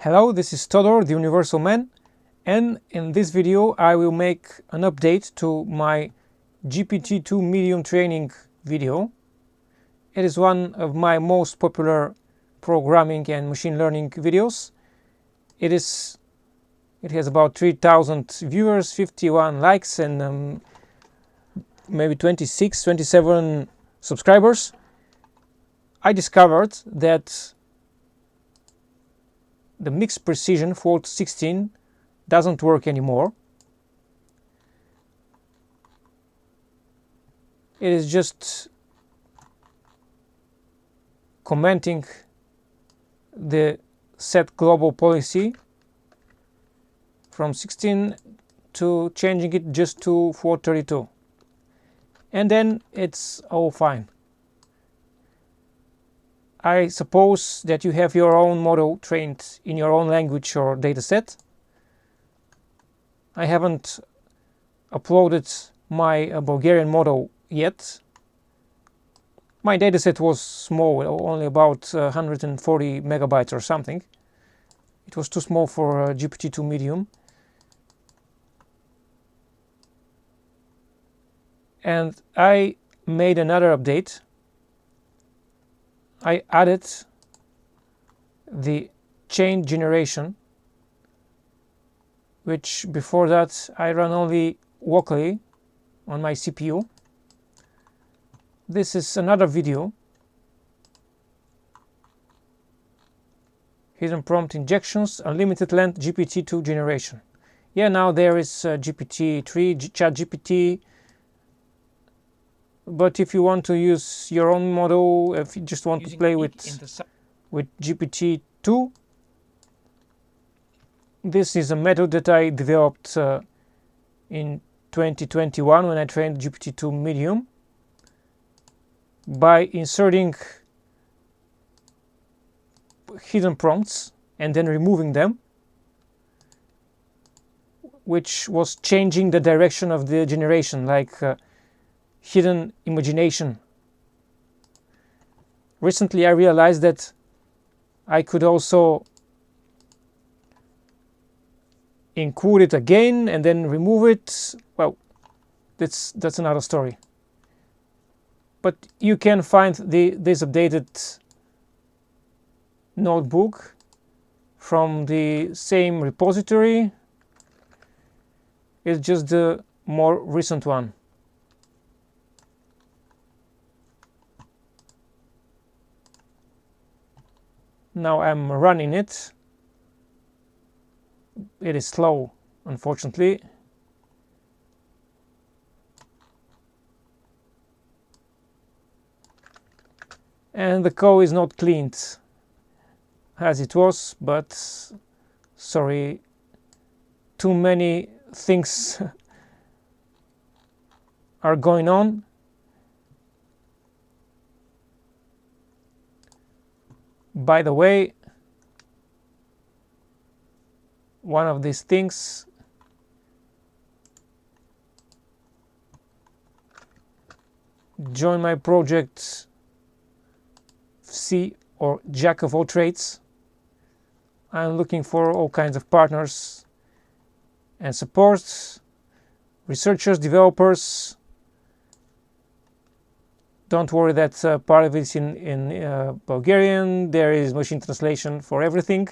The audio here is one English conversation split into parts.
Hello, this is Todor, the Universal Man, and in this video I will make an update to my GPT2-MEDIUM training video. It is one of my most popular programming and machine learning videos. It has about 3,000 viewers, 51 likes, and maybe 27 subscribers. I discovered that the mixed precision fault 16 doesn't work anymore. It is just commenting the set global policy from 16 to changing it just to 432, and then it's all fine. I suppose that you have your own model trained in your own language or dataset. I haven't uploaded my Bulgarian model yet. My dataset was small, only about 140 megabytes or something. It was too small for GPT2-MEDIUM. And I made another update. I added the chain generation, which before that I ran only locally on my CPU. This is another video. Hidden prompt injections, unlimited length GPT-2 generation. Yeah, now there is GPT-3, ChatGPT. But if you want to use your own model, if you just want to play with GPT-2, this is a method that I developed in 2021 when I trained GPT2-MEDIUM by inserting hidden prompts and then removing them, which was changing the direction of the generation, like hidden imagination. Recently I realized that I could also include it again and then remove it. Well, that's another story. But you can find this updated notebook from the same repository. It's just the more recent one. Now I'm running it. It is slow, unfortunately. And the code is not cleaned as it was, but sorry, too many things are going on. By the way, one of these things join my project C or Jack of all trades. I'm looking for all kinds of partners and support, researchers, developers. Don't worry that part of it is in Bulgarian. There is machine translation for everything.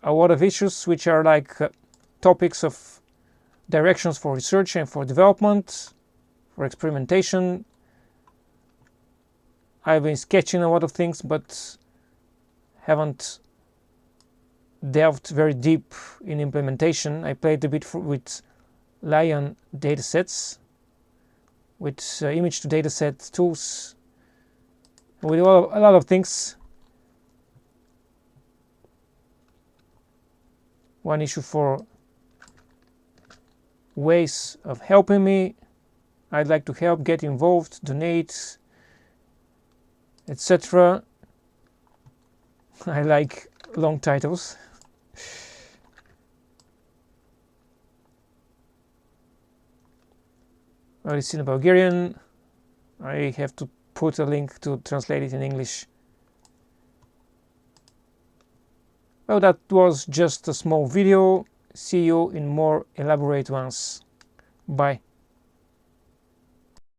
A lot of issues which are like topics of directions for research and for development, for experimentation. I've been sketching a lot of things, but haven't delved very deep in implementation. I played a bit with Lion datasets, with image to dataset tools, with a lot of things. One issue for ways of helping me. I'd like to help, get involved, donate, etc. I like long titles. Well, it's in Bulgarian. I have to put a link to translate it in English. Well, that was just a small video. See you in more elaborate ones. Bye.